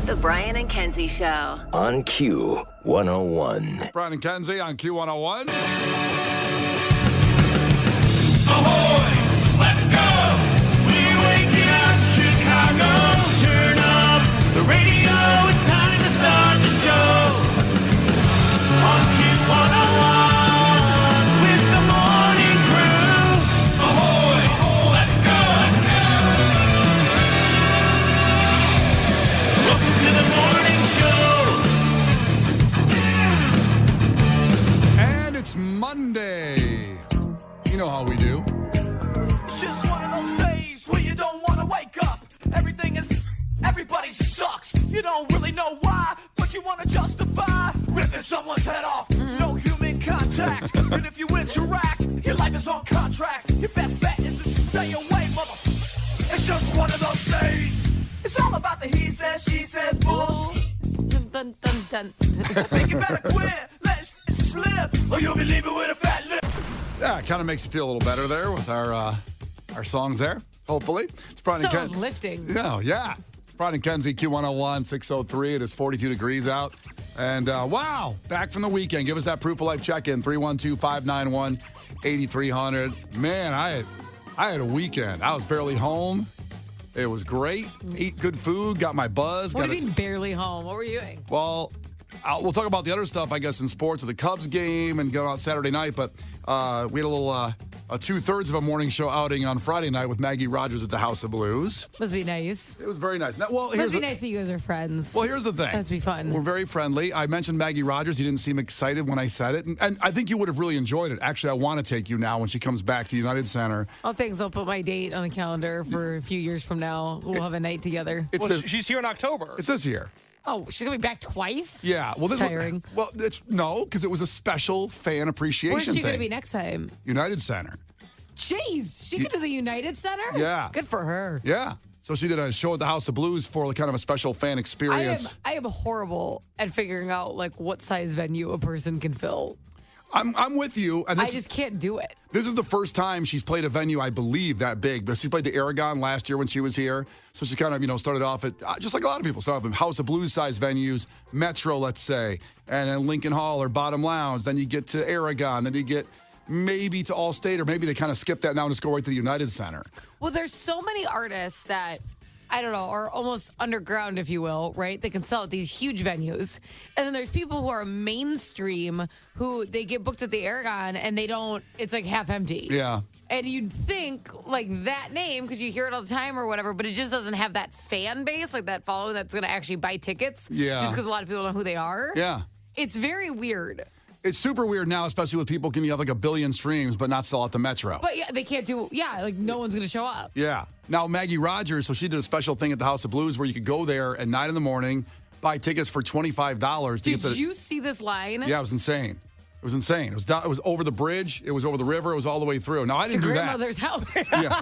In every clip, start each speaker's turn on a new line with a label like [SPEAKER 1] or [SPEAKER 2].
[SPEAKER 1] The Brian and Kenzie Show.
[SPEAKER 2] On Q101.
[SPEAKER 3] Brian and Kenzie on Q101.
[SPEAKER 4] Ahoy! Let's go! We're waking up Chicago. Turn up the radio. It's time to start the show. On Q101 with the morning crew. Ahoy! Let's go! Welcome to the morning show.
[SPEAKER 3] And it's Monday. You know how we do.
[SPEAKER 4] It's just one of those days where you don't want to wake up. Everybody sucks. You don't really know why, but you want to justify ripping someone's head off. No human contact. And if you interact, your life is on contract. Your best bet is to stay away, mother. It's just one of those days. It's all about the he says, she says bullshit.
[SPEAKER 5] Dun, dun, dun.
[SPEAKER 4] I think you better quit. Let it slip, or you'll be leaving with a fat lip.
[SPEAKER 3] Yeah, it kind of makes you feel a little better there with our songs there, hopefully. It's Brian
[SPEAKER 5] So
[SPEAKER 3] and Kenzie.
[SPEAKER 5] uplifting.
[SPEAKER 3] Yeah. It's Brian and Kenzie, Q101, 603. It is 42 degrees out. And wow, back from the weekend. Give us that proof of life check-in, 312-591-8300. Man, I had a weekend. I was barely home. It was great. Ate good food, got my buzz.
[SPEAKER 5] What do you mean barely home? What were you doing?
[SPEAKER 3] Well, we'll talk about the other stuff, I guess, in sports with the Cubs game and going out Saturday night. But we had a little two-thirds of a morning show outing on Friday night with Maggie Rogers at the House of Blues.
[SPEAKER 5] Must be nice.
[SPEAKER 3] It was very nice. Now,
[SPEAKER 5] Must be nice that you guys are friends.
[SPEAKER 3] Well, here's the thing.
[SPEAKER 5] Must be fun.
[SPEAKER 3] We're very friendly. I mentioned Maggie Rogers. You didn't seem excited when I said it. And I think you would have really enjoyed it. Actually, I want to take you now when she comes back to United Center.
[SPEAKER 5] Oh, thanks. I'll put my date on the calendar for a few years from now. We'll have a night together.
[SPEAKER 6] She's here in October.
[SPEAKER 3] It's this year.
[SPEAKER 5] Oh, she's going to be back twice?
[SPEAKER 3] Yeah. Well,
[SPEAKER 5] It's tiring.
[SPEAKER 3] No, because it was a special fan appreciation
[SPEAKER 5] Where's she
[SPEAKER 3] thing.
[SPEAKER 5] going to be next time?
[SPEAKER 3] United Center.
[SPEAKER 5] Jeez, she could do the United Center?
[SPEAKER 3] Yeah.
[SPEAKER 5] Good for her.
[SPEAKER 3] Yeah. So she did a show at the House of Blues for kind of a special fan experience.
[SPEAKER 5] I am horrible at figuring out like what size venue a person can fill.
[SPEAKER 3] I'm with you. And
[SPEAKER 5] I just can't do it.
[SPEAKER 3] This is the first time she's played a venue, I believe, that big. But she played the Aragon last year when she was here. So she kind of, started off at, just like a lot of people, started off at House of Blues size venues, Metro, let's say, and then Lincoln Hall or Bottom Lounge. Then you get to Aragon. Then you get maybe to Allstate, or maybe they kind of skip that now and just go right to the United Center.
[SPEAKER 5] Well, there's so many artists that, I don't know, are almost underground, if you will, right? They can sell at these huge venues. And then there's people who are mainstream who they get booked at the Aragon and they don't, it's like half empty.
[SPEAKER 3] Yeah.
[SPEAKER 5] And you'd think like that name, because you hear it all the time or whatever, but it just doesn't have that fan base, like that following that's going to actually buy tickets.
[SPEAKER 3] Yeah.
[SPEAKER 5] Just because a lot of people know who they are.
[SPEAKER 3] Yeah.
[SPEAKER 5] It's very weird.
[SPEAKER 3] It's super weird now, especially with people can have like 1 billion streams, but not sell at the Metro.
[SPEAKER 5] But yeah, they can't do, like no one's going to show up.
[SPEAKER 3] Yeah. Now, Maggie Rogers, so she did a special thing at the House of Blues where you could go there at 9 in the morning, buy tickets for $25 to get the...
[SPEAKER 5] Did you see this line?
[SPEAKER 3] Yeah, it was insane. It was insane. It was over the bridge. It was over the river. It was all the way through. Now, I didn't do that.
[SPEAKER 5] Grandmother's house.
[SPEAKER 3] Yeah.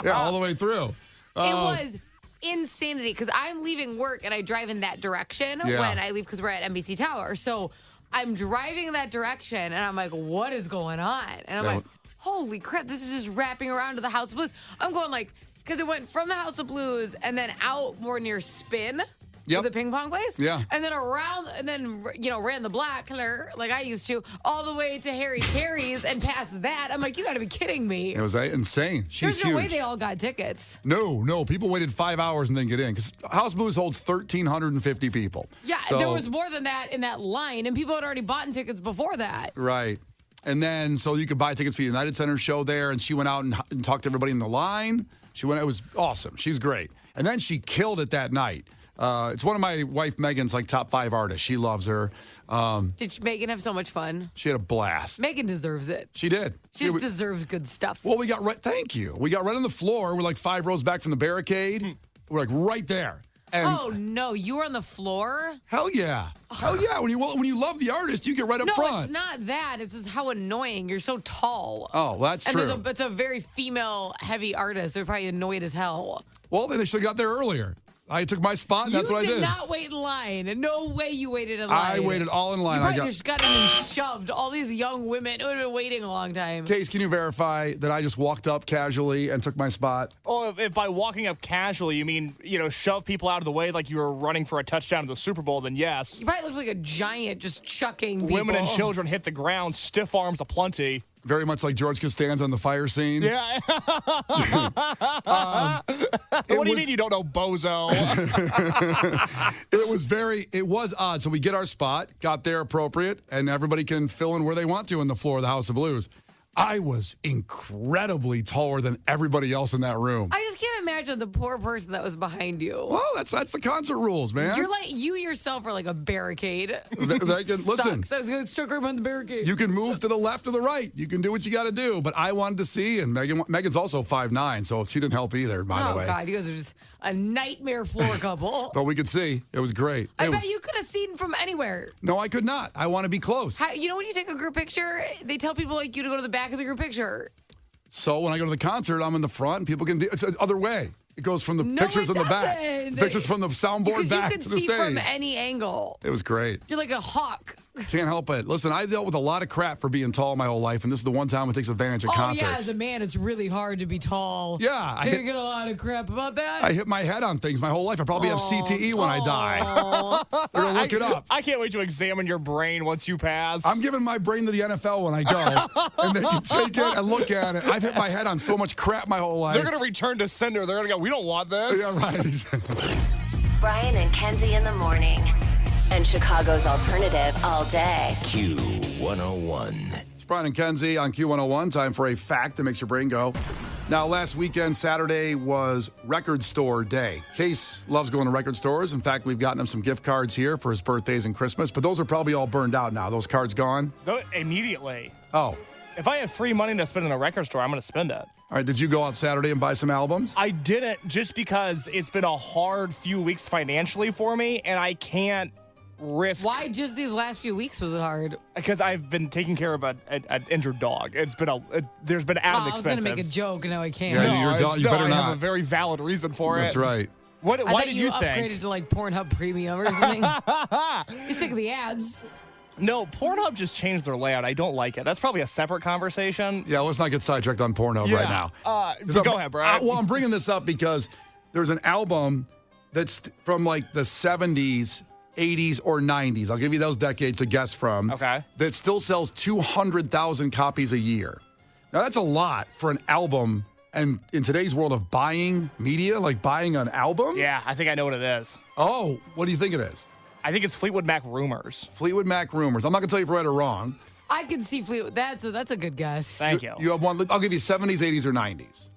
[SPEAKER 3] Yeah, all the way through.
[SPEAKER 5] It was insanity because I'm leaving work and I drive in that direction when I leave because we're at NBC Tower. So I'm driving in that direction and I'm like, what is going on? And I'm like, holy crap, this is just wrapping around to the House of Blues. I'm going like, because it went from the House of Blues and then out more near Spin.
[SPEAKER 3] Yep.
[SPEAKER 5] The ping pong place.
[SPEAKER 3] Yeah.
[SPEAKER 5] And then around, and then, ran the block like I used to, all the way to Harry Carey's and past that. I'm like, you got to be kidding me.
[SPEAKER 3] It was insane. She's
[SPEAKER 5] There's no way
[SPEAKER 3] huge.
[SPEAKER 5] they all got tickets.
[SPEAKER 3] No. People waited 5 hours and then get in because House of Blues holds 1,350 people.
[SPEAKER 5] Yeah,
[SPEAKER 3] So-
[SPEAKER 5] there was more than that in that line, and people had already bought tickets before that.
[SPEAKER 3] Right. And then, so you could buy tickets for the United Center show there, and she went out and talked to everybody in the line. It was awesome. She's great. And then she killed it that night. It's one of my wife Megan's top 5 artists. She loves her.
[SPEAKER 5] Did Megan have so much fun?
[SPEAKER 3] She had a blast.
[SPEAKER 5] Megan deserves it.
[SPEAKER 3] She did.
[SPEAKER 5] She just deserves good stuff.
[SPEAKER 3] Well, thank you. We got right on the floor. We're like 5 rows back from the barricade. We're like right there. And
[SPEAKER 5] oh no, you were on the floor?
[SPEAKER 3] hell yeah. Hell yeah. When you love the artist, you get right up
[SPEAKER 5] No,
[SPEAKER 3] front.
[SPEAKER 5] it's not that. It's just how annoying. You're so tall.
[SPEAKER 3] Oh, well, that's
[SPEAKER 5] and
[SPEAKER 3] true.
[SPEAKER 5] it's a very female heavy artist. They're probably annoyed as hell.
[SPEAKER 3] Well, then they should have got there earlier. I took my spot, and that's what I did.
[SPEAKER 5] You did not wait in line. No way you waited in line.
[SPEAKER 3] I waited all in line.
[SPEAKER 5] You probably just got in and shoved all these young women who had been waiting a long time.
[SPEAKER 3] Case, can you verify that I just walked up casually and took my spot?
[SPEAKER 6] Oh, if by walking up casually you mean, shove people out of the way like you were running for a touchdown in the Super Bowl, then yes.
[SPEAKER 5] You probably looked like a giant just chucking people.
[SPEAKER 6] Women and children hit the ground, stiff arms aplenty.
[SPEAKER 3] Very much like George Costanza on the fire scene.
[SPEAKER 6] Yeah. What do you mean you don't know Bozo?
[SPEAKER 3] It was odd. So we get our spot, got there appropriate, and everybody can fill in where they want to in the floor of the House of Blues. I was incredibly taller than everybody else in that room.
[SPEAKER 5] I just can't imagine the poor person that was behind you.
[SPEAKER 3] Well, that's the concert rules, man.
[SPEAKER 5] You're like, you yourself are like a barricade.
[SPEAKER 3] Listen,
[SPEAKER 5] I was going to stuck right on the barricade.
[SPEAKER 3] you can move to the left or the right. You can do what you got to do. But I wanted to see, and Megan's also 5'9", so she didn't help either, by the way.
[SPEAKER 5] Oh, God, you guys are just a nightmare floor couple.
[SPEAKER 3] But we could see. It was great.
[SPEAKER 5] I bet you could have seen from anywhere.
[SPEAKER 3] No, I could not. I want to be close.
[SPEAKER 5] When you take a group picture, they tell people like you to go to the back of the group picture.
[SPEAKER 3] So when I go to the concert, I'm in the front, and people can do it's the other way. It goes from the pictures in the back. Pictures from the soundboard back to the stage.
[SPEAKER 5] You can see from any angle.
[SPEAKER 3] It was great.
[SPEAKER 5] You're like a hawk.
[SPEAKER 3] Can't help it. Listen, I dealt with a lot of crap for being tall my whole life, and this is the one time it takes advantage of concerts.
[SPEAKER 5] Oh, yeah, as a man, it's really hard to be tall.
[SPEAKER 3] Yeah.
[SPEAKER 5] You get a lot of crap about that.
[SPEAKER 3] I hit my head on things my whole life. I probably have CTE when I die. We're going to look it up.
[SPEAKER 6] I can't wait to examine your brain once you pass.
[SPEAKER 3] I'm giving my brain to the NFL when I go, and they can take it and look at it. I've hit my head on so much crap my whole life.
[SPEAKER 6] They're going to return to sender. They're going to go, we don't want this.
[SPEAKER 3] Yeah, right.
[SPEAKER 1] Brian and Kenzie in the morning. And Chicago's alternative all day.
[SPEAKER 2] Q101.
[SPEAKER 3] It's Brian and Kenzie on Q101. Time for a fact that makes your brain go. Now, last weekend, Saturday, was Record Store Day. Case loves going to record stores. In fact, we've gotten him some gift cards here for his birthdays and Christmas, but those are probably all burned out now. Those cards gone?
[SPEAKER 6] Immediately.
[SPEAKER 3] Oh.
[SPEAKER 6] If I have free money to spend in a record store, I'm going to spend it.
[SPEAKER 3] All right, did you go out Saturday and buy some albums?
[SPEAKER 6] I didn't, just because it's been a hard few weeks financially for me, and I can't risk.
[SPEAKER 5] Why just these last few weeks was it hard?
[SPEAKER 6] Because I've been taking care of an injured dog. It's been there's been added expenses.
[SPEAKER 5] I was going to make a joke, and now I can't.
[SPEAKER 3] Yeah, your dog, you better
[SPEAKER 6] I
[SPEAKER 3] not.
[SPEAKER 6] have a very valid reason for
[SPEAKER 3] That's
[SPEAKER 6] it.
[SPEAKER 3] That's right.
[SPEAKER 6] Why did you
[SPEAKER 5] think?
[SPEAKER 6] Upgraded
[SPEAKER 5] to like Pornhub Premium or something. You're sick of the ads.
[SPEAKER 6] No, Pornhub just changed their layout. I don't like it. That's probably a separate conversation.
[SPEAKER 3] Yeah, let's not get sidetracked on Pornhub right now.
[SPEAKER 6] Go ahead, Brian.
[SPEAKER 3] Well, I'm bringing this up because there's an album that's from like the 70s, 80s, or 90s. I'll give you those decades to guess from.
[SPEAKER 6] Okay.
[SPEAKER 3] That still sells 200,000 copies a year. Now, that's a lot for an album. And in today's world of buying media, like buying an album?
[SPEAKER 6] Yeah, I think I know what it is.
[SPEAKER 3] Oh, what do you think it is?
[SPEAKER 6] I think it's Fleetwood Mac Rumors.
[SPEAKER 3] Fleetwood Mac Rumors. I'm not going to tell you if right or wrong.
[SPEAKER 5] I can see Fleetwood. That's a good guess.
[SPEAKER 6] Thank you.
[SPEAKER 3] You have one. I'll give you 70s, 80s, or 90s.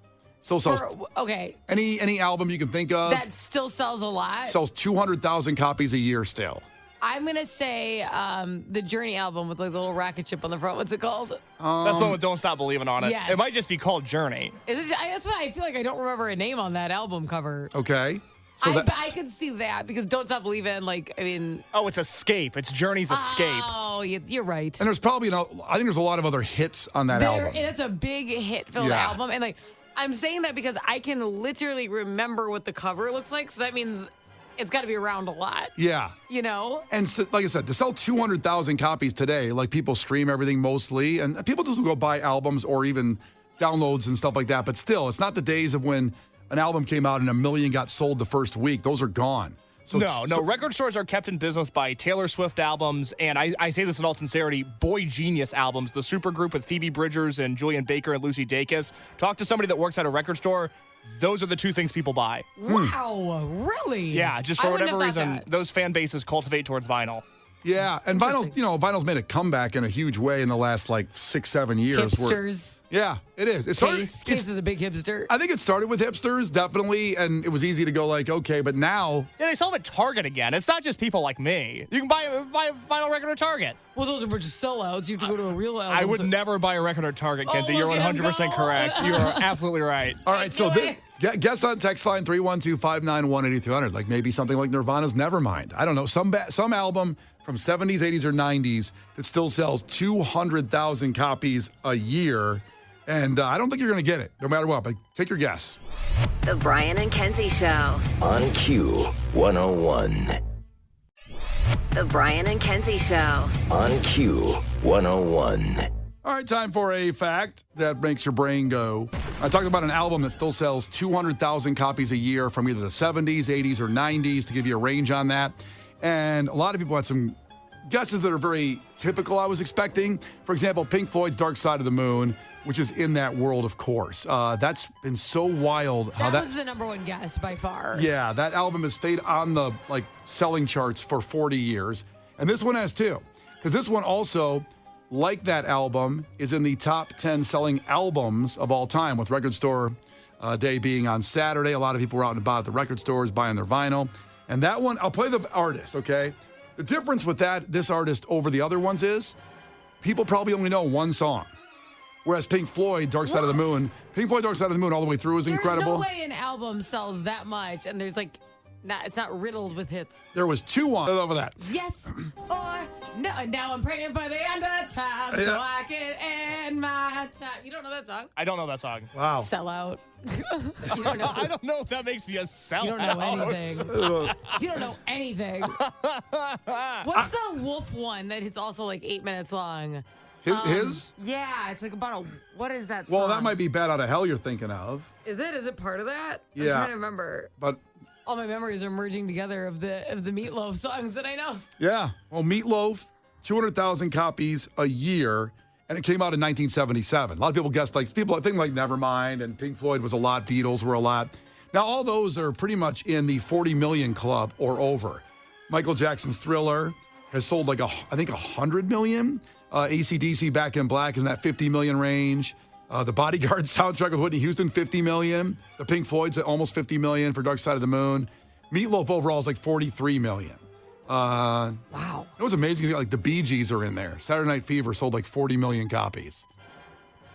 [SPEAKER 3] Still sells.
[SPEAKER 5] Okay.
[SPEAKER 3] Any album you can think of.
[SPEAKER 5] That still sells a lot.
[SPEAKER 3] Sells 200,000 copies a year still.
[SPEAKER 5] I'm going to say the Journey album with like the little rocket ship on the front. What's it called?
[SPEAKER 6] That's the one with Don't Stop Believing on it.
[SPEAKER 5] Yes.
[SPEAKER 6] It might just be called Journey.
[SPEAKER 5] That's what I feel like. I don't remember a name on that album cover.
[SPEAKER 3] Okay.
[SPEAKER 5] So I could see that because Don't Stop Believing,
[SPEAKER 6] Oh, it's Escape. It's Journey's Escape.
[SPEAKER 5] Oh, you're right.
[SPEAKER 3] And there's probably, I think there's a lot of other hits on that album.
[SPEAKER 5] And it's a big hit-filled album. And I'm saying that because I can literally remember what the cover looks like. So that means it's got to be around a lot.
[SPEAKER 3] Yeah.
[SPEAKER 5] You know?
[SPEAKER 3] And so, like I said, to sell 200,000 copies today, like people stream everything mostly. And people just go buy albums or even downloads and stuff like that. But still, it's not the days of when an album came out and 1 million got sold the first week. Those are gone. So
[SPEAKER 6] no. Record stores are kept in business by Taylor Swift albums, and I say this in all sincerity, Boy Genius albums, the supergroup with Phoebe Bridgers and Julian Baker and Lucy Dacus. Talk to somebody that works at a record store. Those are the two things people buy.
[SPEAKER 5] Wow, really?
[SPEAKER 6] Yeah, just for whatever reason, those fan bases cultivate towards vinyl.
[SPEAKER 3] Yeah, and vinyl's made a comeback in a huge way in the last 6-7 years.
[SPEAKER 5] Hipsters.
[SPEAKER 3] Yeah, it is.
[SPEAKER 5] Case is a big hipster.
[SPEAKER 3] I think it started with hipsters, definitely, and it was easy to go okay, but now...
[SPEAKER 6] Yeah, they sell them at Target again. It's not just people like me. You can buy a vinyl record at Target.
[SPEAKER 5] Well, those are just sellouts. You have to go to a real album.
[SPEAKER 6] I would never buy a record at Target, Kenzie. You're 100% correct. You are absolutely right.
[SPEAKER 3] All right, so guess on text line 312-591-8300. Maybe something like Nirvana's Nevermind. I don't know. Some album from 70s, 80s, or 90s that still sells 200,000 copies a year. And I don't think you're going to get it, no matter what, but take your guess.
[SPEAKER 1] The Brian and Kenzie Show.
[SPEAKER 2] On Q101.
[SPEAKER 1] The Brian and Kenzie Show.
[SPEAKER 2] On Q101.
[SPEAKER 3] All right, time for a fact that makes your brain go. I talked about an album that still sells 200,000 copies a year from either the 70s, 80s, or 90s to give you a range on that. And a lot of people had some guesses that are very typical, I was expecting. For example, Pink Floyd's Dark Side of the Moon, which is in that world, of course. That's been so wild.
[SPEAKER 5] That was the number one guess by far.
[SPEAKER 3] Yeah, that album has stayed on the selling charts for 40 years. And this one has too. Because this one also, like that album, is in the top 10 selling albums of all time, with Record Store Day being on Saturday. A lot of people were out and about at the record stores buying their vinyl. And that one, I'll play the artist, okay? The difference with this artist over the other ones is people probably only know one song. Whereas Pink Floyd, Dark Side of the Moon, Pink Floyd, Dark Side of the Moon all the way through is incredible.
[SPEAKER 5] There's no way an album sells that much, and there's it's not riddled with hits.
[SPEAKER 3] There was 2 on over that.
[SPEAKER 5] Yes or no. Now I'm praying for the end of time so I can end my time. You don't know that song?
[SPEAKER 6] I don't know that song.
[SPEAKER 3] Wow.
[SPEAKER 5] Sell out.
[SPEAKER 6] You don't know. I don't know if that makes me a sellout.
[SPEAKER 5] You don't know anything. You don't know anything. What's the Wolf one that is also 8 minutes long?
[SPEAKER 3] His?
[SPEAKER 5] Yeah, it's about what is that song?
[SPEAKER 3] Well, that might be Bad Out of Hell you're thinking of.
[SPEAKER 5] Is it? Is it part of that?
[SPEAKER 3] Yeah.
[SPEAKER 5] I'm trying to remember.
[SPEAKER 3] But
[SPEAKER 5] all my memories are merging together of the Meatloaf songs that I know.
[SPEAKER 3] yeah. Well, Meatloaf, 200,000 copies a year, and it came out in 1977. A lot of people guessed, people think Nevermind, and Pink Floyd was a lot, Beatles were a lot. Now, all those are pretty much in the 40 million club or over. Michael Jackson's Thriller has sold I think 100 million. AC/DC Back in Black is in that 50 million range. The Bodyguard soundtrack with Whitney Houston, 50 million. The Pink Floyd's at almost 50 million for Dark Side of the Moon. Meatloaf overall is 43 million.
[SPEAKER 5] Wow.
[SPEAKER 3] It was amazing. The Bee Gees are in there. Saturday Night Fever sold 40 million copies.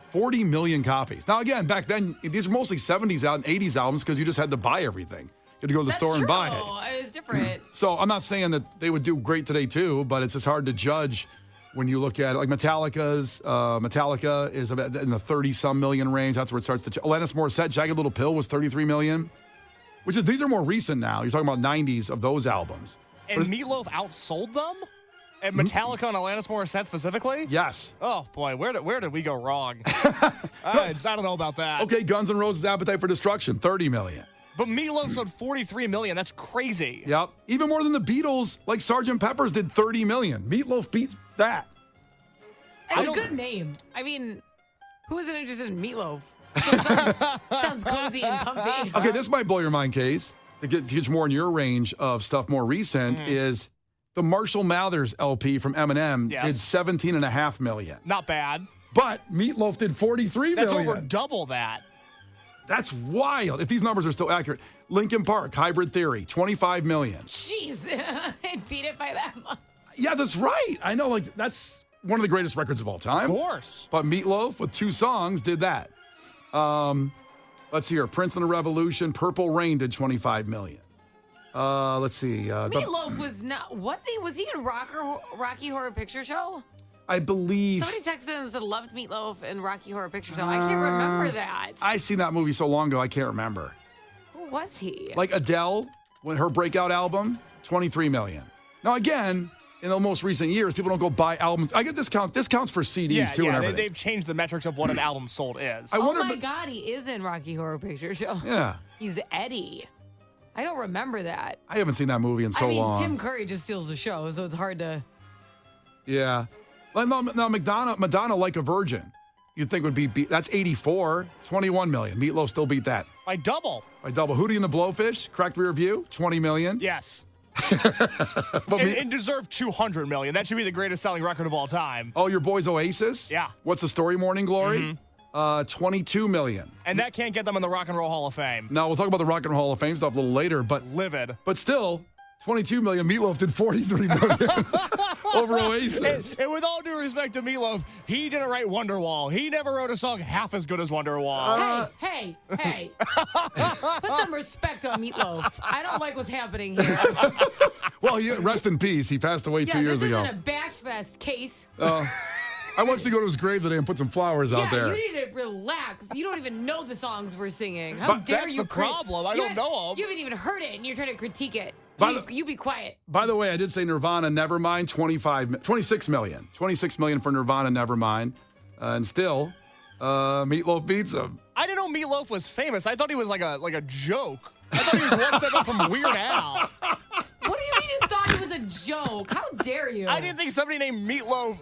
[SPEAKER 3] 40 million copies. Now, again, back then, these were mostly 70s and 80s albums because you just had to buy everything. You had to go to the store and buy it.
[SPEAKER 5] It was different.
[SPEAKER 3] So I'm not saying that they would do great today, too, but it's just hard to judge when you look at it. Metallica is about in the 30-some million range. That's where it starts. Alanis Morissette, Jagged Little Pill was 33 million, these are more recent now. You're talking about 90s of those albums.
[SPEAKER 6] And Meatloaf outsold them? And Metallica and Alanis Morissette specifically?
[SPEAKER 3] Yes.
[SPEAKER 6] Oh, boy, where did we go wrong? I don't know about that.
[SPEAKER 3] Okay, Guns N' Roses' Appetite for Destruction, 30 million.
[SPEAKER 6] But Meatloaf sold 43 million. That's crazy.
[SPEAKER 3] Yep. Even more than the Beatles, Sgt. Pepper's did 30 million. Meatloaf beats that.
[SPEAKER 5] It's a good name. I mean, who isn't interested in Meatloaf? Sounds cozy and comfy.
[SPEAKER 3] Okay, this might blow your mind, Case. To get more in your range of stuff more recent is the Marshall Mathers LP from Eminem did 17.5 million.
[SPEAKER 6] Not bad.
[SPEAKER 3] But Meatloaf did 43 million.
[SPEAKER 6] That's over double that.
[SPEAKER 3] That's wild. If these numbers are still accurate. Linkin Park, Hybrid Theory, 25 million.
[SPEAKER 5] Jeez, I beat it by that much.
[SPEAKER 3] Yeah, that's right. I know, that's one of the greatest records of all time.
[SPEAKER 6] Of course.
[SPEAKER 3] But Meatloaf, with 2 songs, did that. Let's see here. Prince and the Revolution, Purple Rain did 25 million. Let's see.
[SPEAKER 5] Meatloaf was not. Was he in Rocky Horror Picture Show?
[SPEAKER 3] I believe.
[SPEAKER 5] Somebody texted and said loved Meatloaf in Rocky Horror Picture Show. I can't remember that.
[SPEAKER 3] I've seen that movie so long ago, I can't remember.
[SPEAKER 5] Who was he?
[SPEAKER 3] Adele, when her breakout album, 23 million. Now, again, in the most recent years, people don't go buy albums. I get this count. This counts for CDs, too, and everything.
[SPEAKER 6] They've changed the metrics of what an album sold is.
[SPEAKER 5] Oh, my God, he is in Rocky Horror Picture Show.
[SPEAKER 3] Yeah.
[SPEAKER 5] He's Eddie. I don't remember that.
[SPEAKER 3] I haven't seen that movie in so long.
[SPEAKER 5] Tim Curry just steals the show, so it's hard to...
[SPEAKER 3] Yeah. Now, Madonna, Like a Virgin, you'd think would be that's 84, 21 million. Meatloaf still beat that.
[SPEAKER 6] By double.
[SPEAKER 3] Hootie and the Blowfish, Cracked Rear View, 20 million.
[SPEAKER 6] Yes. and deserved 200 million. That should be the greatest selling record of all time.
[SPEAKER 3] Oh, your boys Oasis?
[SPEAKER 6] Yeah.
[SPEAKER 3] What's the Story, Morning Glory? 22 million.
[SPEAKER 6] And that can't get them in the Rock and Roll Hall of Fame.
[SPEAKER 3] No, we'll talk about the Rock and Roll Hall of Fame stuff a little later, but
[SPEAKER 6] livid.
[SPEAKER 3] But still, 22 million. Meatloaf did 43 million over Oasis.
[SPEAKER 6] And with all due respect to Meatloaf, he didn't write Wonderwall. He never wrote a song half as good as Wonderwall.
[SPEAKER 5] Hey. Put some respect on Meatloaf. I don't like what's happening here.
[SPEAKER 3] Well, rest in peace. He passed away 2 years ago.
[SPEAKER 5] This isn't a Bash Fest case.
[SPEAKER 3] I want you to go to his grave today and put some flowers out there.
[SPEAKER 5] You need to relax. You don't even know the songs we're singing. How dare
[SPEAKER 6] that's
[SPEAKER 5] you?
[SPEAKER 6] the problem. I don't know them.
[SPEAKER 5] You haven't even heard it, and you're trying to critique it. You be quiet.
[SPEAKER 3] By the way, I did say Nirvana, Nevermind, 26 million. 26 million for Nirvana, Nevermind. And still, Meatloaf beats him.
[SPEAKER 6] I didn't know Meatloaf was famous. I thought he was like a joke. I thought he was one step up from Weird Al.
[SPEAKER 5] What do you mean you thought it was a joke? How dare you?
[SPEAKER 6] I didn't think somebody named Meatloaf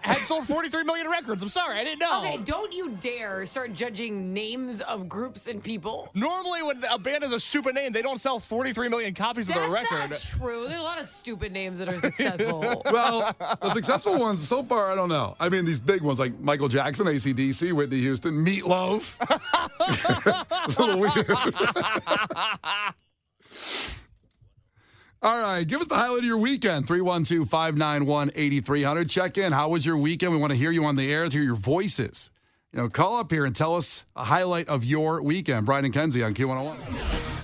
[SPEAKER 6] had sold 43 million records. I'm sorry, I didn't know.
[SPEAKER 5] Okay, don't you dare start judging names of groups and people.
[SPEAKER 6] Normally, when a band has a stupid name, they don't sell 43 million copies of their record.
[SPEAKER 5] That's not true. There's a lot of stupid names that are successful.
[SPEAKER 3] Well, the successful ones so far, I don't know. I mean, these big ones like Michael Jackson, AC/DC, Whitney Houston, Meatloaf. It's a little weird. All right, give us the highlight of your weekend, 312-591-8300. Check in. How was your weekend? We want to hear you on the air, hear your voices. Call up here and tell us a highlight of your weekend. Brian and Kenzie on Q101.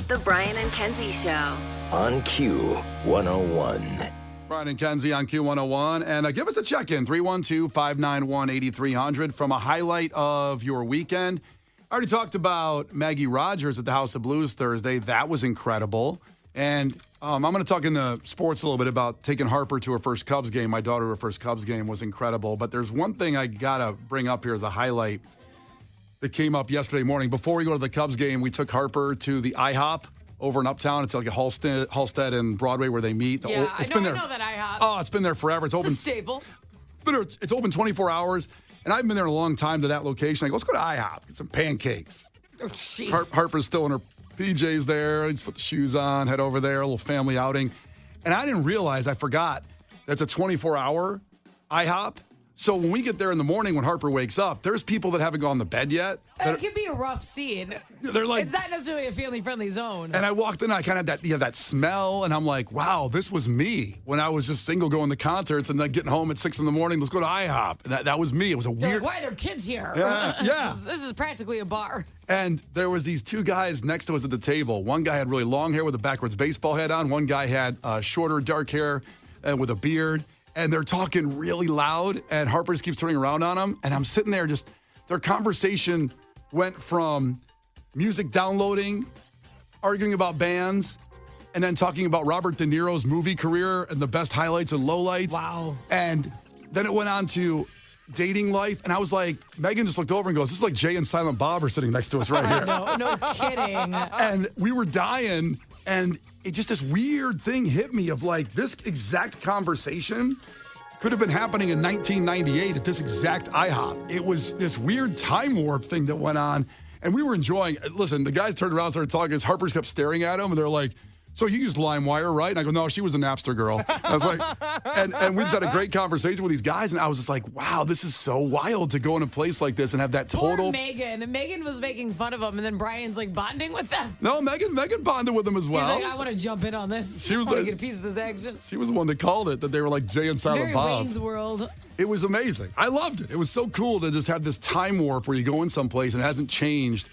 [SPEAKER 1] The Brian and Kenzie Show.
[SPEAKER 2] On Q101.
[SPEAKER 3] Brian and Kenzie on Q101. And give us a check-in, 312-591-8300, from a highlight of your weekend. I already talked about Maggie Rogers at the House of Blues Thursday. That was incredible. And I'm going to talk in the sports a little bit about taking Harper to her first Cubs game. My daughter, her first Cubs game was incredible. But there's one thing I got to bring up here as a highlight that came up yesterday morning. Before we go to the Cubs game, we took Harper to the IHOP over in Uptown. It's like a Halstead and Broadway where they meet.
[SPEAKER 5] Yeah, I know that IHOP.
[SPEAKER 3] Oh, it's been there forever. It's open.
[SPEAKER 5] It's a staple.
[SPEAKER 3] It's open 24 hours. And I've been there a long time to that location. I go, let's go to IHOP, get some pancakes.
[SPEAKER 5] Oh, jeez.
[SPEAKER 3] Harper's still in her PJs there. Let's put the shoes on, head over there, a little family outing. And I didn't realize, I forgot, that's a 24-hour IHOP. So when we get there in the morning when Harper wakes up, there's people that haven't gone to bed yet.
[SPEAKER 5] It can be a rough scene.
[SPEAKER 3] They're like,
[SPEAKER 5] it's not necessarily a family-friendly zone.
[SPEAKER 3] And I walked in, I kind of had that smell, and I'm like, wow, this was me when I was just single going to concerts and then getting home at 6 in the morning. Let's go to IHOP. And that was me. It was a weird.
[SPEAKER 5] Like, why are there kids here?
[SPEAKER 3] Yeah.
[SPEAKER 5] This is practically a bar.
[SPEAKER 3] And there was these two guys next to us at the table. One guy had really long hair with a backwards baseball hat on. One guy had shorter, dark hair with a beard. And they're talking really loud, and Harper just keeps turning around on them. And I'm sitting there their conversation went from music downloading, arguing about bands, and then talking about Robert De Niro's movie career and the best highlights and lowlights.
[SPEAKER 5] Wow.
[SPEAKER 3] And then it went on to dating life. And I was like, Megan just looked over and goes, this is like Jay and Silent Bob are sitting next to us right here.
[SPEAKER 5] No kidding.
[SPEAKER 3] And we were dying. And it just, this weird thing hit me of like, this exact conversation could have been happening in 1998 at this exact IHOP. It was this weird time warp thing that went on. And we were enjoying it. Listen, the guys turned around and started talking. Harper's kept staring at him. And they're like, so you used LimeWire, right? And I go, no, she was a Napster girl. I was like, and we just had a great conversation with these guys. And I was just like, wow, this is so wild to go in a place like this and have that total.
[SPEAKER 5] Poor Megan. Megan was making fun of him, and then Brian's like bonding with them.
[SPEAKER 3] No, Megan bonded with them as well.
[SPEAKER 5] He's like, I want to jump in on this.
[SPEAKER 3] She was
[SPEAKER 5] I want to get a piece of this action.
[SPEAKER 3] She was the one that called it, that they were like Jay and Silent
[SPEAKER 5] Very
[SPEAKER 3] Bob.
[SPEAKER 5] Wayne's World.
[SPEAKER 3] It was amazing. I loved it. It was so cool to just have this time warp where you go in someplace and it hasn't changed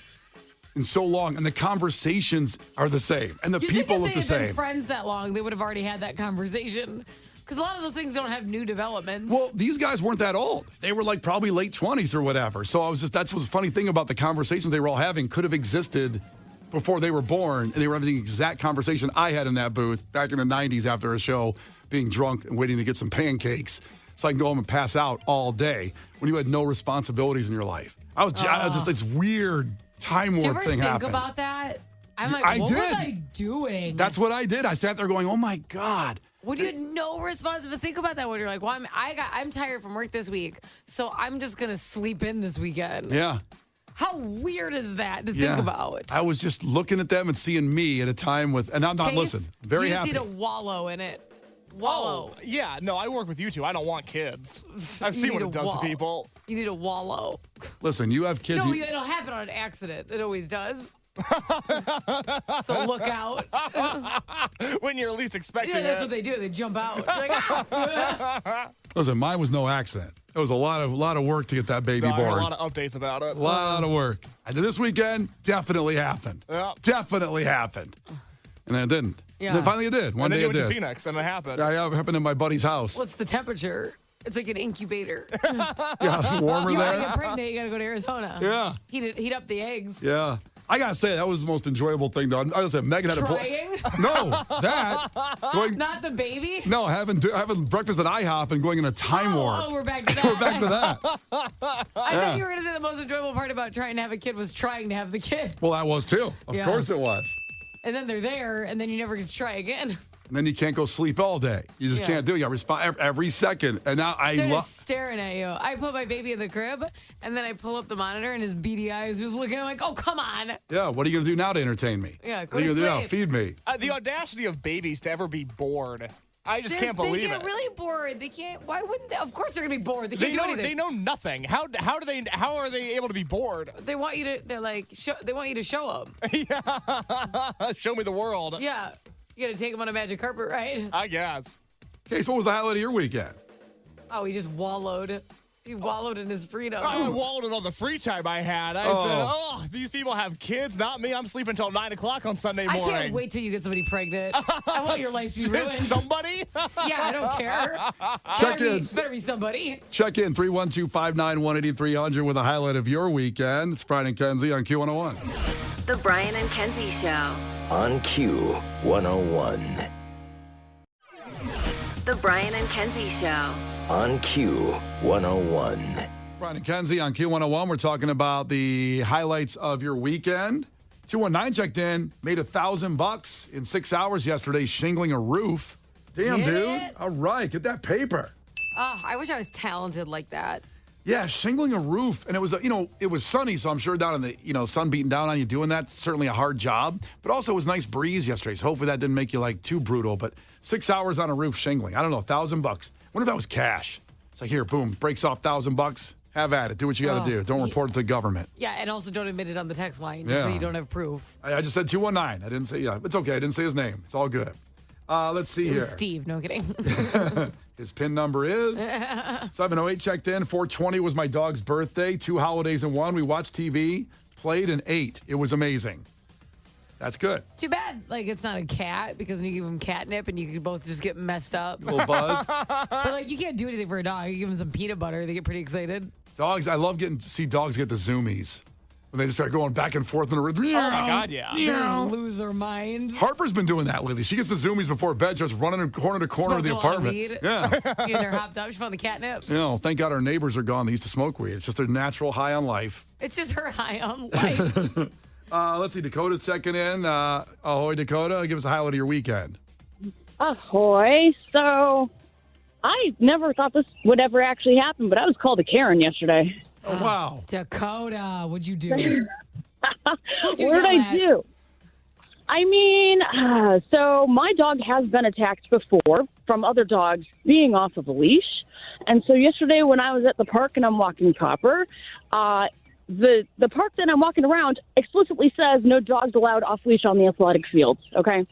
[SPEAKER 3] in so long, and the conversations are the same, and the people look the
[SPEAKER 5] If they had
[SPEAKER 3] same.
[SPEAKER 5] been friends that long, they would have already had that conversation. Because a lot of those things don't have new developments.
[SPEAKER 3] Well, these guys weren't that old. They were like probably late 20s or whatever. So that's what's the funny thing about the conversations they were all having could have existed before they were born, and they were having the exact conversation I had in that booth back in the 90s after a show, being drunk and waiting to get some pancakes so I can go home and pass out all day when you had no responsibilities in your life. I was just this weird time warp thing happened.
[SPEAKER 5] Do you ever think about that? I'm like, what was I doing?
[SPEAKER 3] That's what I did. I sat there going, oh my God.
[SPEAKER 5] When you had no responsibility, think about that when you're like, well, I'm tired from work this week, so I'm just going to sleep in this weekend.
[SPEAKER 3] Yeah.
[SPEAKER 5] How weird is that to think about?
[SPEAKER 3] I was just looking at them and seeing me at a time with, and I'm not, listen, very happy.
[SPEAKER 5] You just need to wallow in it. Wallow.
[SPEAKER 6] Oh, yeah, no, I work with you two. I don't want kids. I've seen what it does to people.
[SPEAKER 5] You need to wallow.
[SPEAKER 3] Listen, you have kids.
[SPEAKER 5] No, it'll happen on an accident. It always does. So look out.
[SPEAKER 6] When you're least expecting it.
[SPEAKER 5] That's what they do. They jump out.
[SPEAKER 3] Listen, mine was no accident. It was a lot of work to get that baby born.
[SPEAKER 6] I heard a lot of updates about it.
[SPEAKER 3] A lot of work. And this weekend, definitely happened.
[SPEAKER 6] Yeah.
[SPEAKER 3] Definitely happened. And then it didn't.
[SPEAKER 5] Yeah.
[SPEAKER 3] And then finally it did. One day it did.
[SPEAKER 6] And then you went to Phoenix, and it happened.
[SPEAKER 3] Yeah, it happened in my buddy's house.
[SPEAKER 5] What's the temperature? It's like an incubator.
[SPEAKER 3] Yeah, it's warmer
[SPEAKER 5] You want to
[SPEAKER 3] there.
[SPEAKER 5] get pregnant, you got to go to Arizona.
[SPEAKER 3] Yeah.
[SPEAKER 5] Heat up the eggs.
[SPEAKER 3] Yeah. I got to say, that was the most enjoyable thing, though. I gotta say, Megan had
[SPEAKER 5] Trying?
[SPEAKER 3] No, that. Going,
[SPEAKER 5] Not the baby?
[SPEAKER 3] no, having breakfast at IHOP and going in a time warp.
[SPEAKER 5] Oh, we're back to that.
[SPEAKER 3] We're back to that.
[SPEAKER 5] I thought you were going to say the most enjoyable part about trying to have a kid was trying to have the kid.
[SPEAKER 3] Well, that was too. Of
[SPEAKER 5] Yeah.
[SPEAKER 3] course it was.
[SPEAKER 5] And then they're there, and then you never get to try again.
[SPEAKER 3] And then you can't go sleep all day. You just
[SPEAKER 5] Yeah.
[SPEAKER 3] can't do it. You got to respond every second. And now I
[SPEAKER 5] They're
[SPEAKER 3] love.
[SPEAKER 5] just staring at you. I put my baby in the crib, and then I pull up the monitor, and his beady eyes just looking. I'm like, oh, come on.
[SPEAKER 3] Yeah, what are you going to do now to entertain me?
[SPEAKER 5] Yeah,
[SPEAKER 3] What
[SPEAKER 5] go
[SPEAKER 3] are you
[SPEAKER 5] to
[SPEAKER 3] going to do now?
[SPEAKER 5] sleep.
[SPEAKER 3] Feed me.
[SPEAKER 6] The audacity of babies to ever be bored. I just can't believe
[SPEAKER 5] They get
[SPEAKER 6] it.
[SPEAKER 5] really bored. They can't. Why wouldn't they? Of course they're gonna be bored. They
[SPEAKER 6] They
[SPEAKER 5] can't do
[SPEAKER 6] know
[SPEAKER 5] anything.
[SPEAKER 6] they know nothing. How are they able to be bored?
[SPEAKER 5] They want you to. They're like. They want you to show them.
[SPEAKER 6] Show me the world.
[SPEAKER 5] Yeah. You got to take them on a magic carpet ride.
[SPEAKER 6] I guess.
[SPEAKER 3] Okay, so what was the highlight of your weekend?
[SPEAKER 5] Oh, he just wallowed. He wallowed in his freedom.
[SPEAKER 6] I wallowed in all the free time I had. I said, "Oh, these people have kids, not me. I'm sleeping until 9 o'clock on Sunday
[SPEAKER 5] I
[SPEAKER 6] morning."
[SPEAKER 5] can't wait till you get somebody pregnant. I want your life to be ruined.
[SPEAKER 6] Somebody?
[SPEAKER 5] Yeah, I don't care.
[SPEAKER 3] Check in.
[SPEAKER 5] Better be somebody.
[SPEAKER 3] Check in 312-591-8300 with a highlight of your weekend. It's Brian and Kenzie on Q101.
[SPEAKER 1] The Brian and Kenzie Show.
[SPEAKER 2] On Q101.
[SPEAKER 1] The Brian and Kenzie Show.
[SPEAKER 2] On Q101.
[SPEAKER 3] Brian and Kenzie on Q101. We're talking about the highlights of your weekend. 219 checked in, made $1,000 in 6 hours yesterday shingling a roof. Damn,
[SPEAKER 5] Get
[SPEAKER 3] dude.
[SPEAKER 5] it?
[SPEAKER 3] All right, get that paper.
[SPEAKER 5] Oh, I wish I was talented like that.
[SPEAKER 3] Yeah, shingling a roof. And it was, it was sunny, so I'm sure down in the, sun beating down on you doing that's certainly a hard job. But also it was nice breeze yesterday, so hopefully that didn't make you, too brutal. But 6 hours on a roof shingling. I don't know, $1,000. Wonder if that was cash. It's like, here, boom, breaks off $1,000. Have at it. Do what you got to do. Don't report it to the government.
[SPEAKER 5] Yeah, and also don't admit it on the text line just so
[SPEAKER 3] Yeah.
[SPEAKER 5] you don't have proof.
[SPEAKER 3] I just said 219. I didn't say, it's okay. I didn't say his name. It's all good. Let's see
[SPEAKER 5] It
[SPEAKER 3] here.
[SPEAKER 5] was Steve. No kidding.
[SPEAKER 3] His PIN number is 708 checked in. 420 was my dog's birthday. 2 holidays in one. We watched TV, played, and ate. It was amazing. That's good.
[SPEAKER 5] Too bad, it's not a cat because you give them catnip and you could both just get messed up.
[SPEAKER 3] A little buzzed.
[SPEAKER 5] But you can't do anything for a dog. You give them some peanut butter, they get pretty excited.
[SPEAKER 3] Dogs, I love getting to see dogs get the zoomies. When they just start going back and forth in the room. Oh,
[SPEAKER 6] my God, yeah.
[SPEAKER 5] They just lose their mind.
[SPEAKER 3] Harper's been doing that lately. She gets the zoomies before bed, just running corner to corner of the
[SPEAKER 5] Smoking a lot of
[SPEAKER 3] apartment.
[SPEAKER 5] weed.
[SPEAKER 3] Yeah.
[SPEAKER 5] Getting her hopped up. She found the catnip.
[SPEAKER 3] Thank God our neighbors are gone. They used to smoke weed. It's just their natural high on life.
[SPEAKER 5] It's just her high on life.
[SPEAKER 3] Let's see. Dakota's checking in. Ahoy, Dakota. Give us a highlight of your weekend.
[SPEAKER 7] Ahoy. So I never thought this would ever actually happen, but I was called a Karen yesterday.
[SPEAKER 3] Oh, wow.
[SPEAKER 5] Dakota, what'd you do?
[SPEAKER 7] What did I do? I mean, so my dog has been attacked before from other dogs being off of a leash. And so yesterday when I was at the park and I'm walking Copper, the park that I'm walking around explicitly says no dogs allowed off leash on the athletic fields. Okay.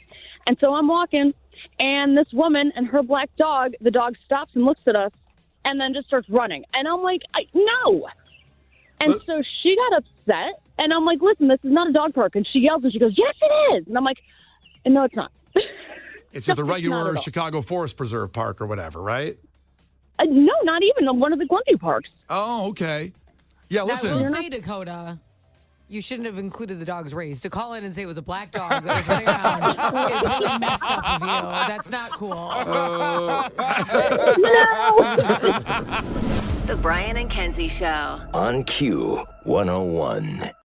[SPEAKER 7] And so I'm walking and this woman and her black dog, the dog stops and looks at us and then just starts running. And I'm like, no. And so she got upset and I'm like, listen, this is not a dog park. And she yells and she goes, yes, it is. And I'm like, no, it's not.
[SPEAKER 3] It's just a
[SPEAKER 7] No, it's not
[SPEAKER 3] regular
[SPEAKER 7] at all.
[SPEAKER 3] Chicago Forest Preserve park or whatever, right?
[SPEAKER 7] No, not even one of the Glenview parks.
[SPEAKER 3] Oh, okay. Yeah,
[SPEAKER 5] I will
[SPEAKER 3] listen.
[SPEAKER 5] say, Dakota, you shouldn't have included the dog's race. To call in and say it was a black dog that was running around is really messed up of you. That's not cool.
[SPEAKER 1] The Brian and Kenzie Show.
[SPEAKER 2] On Q101.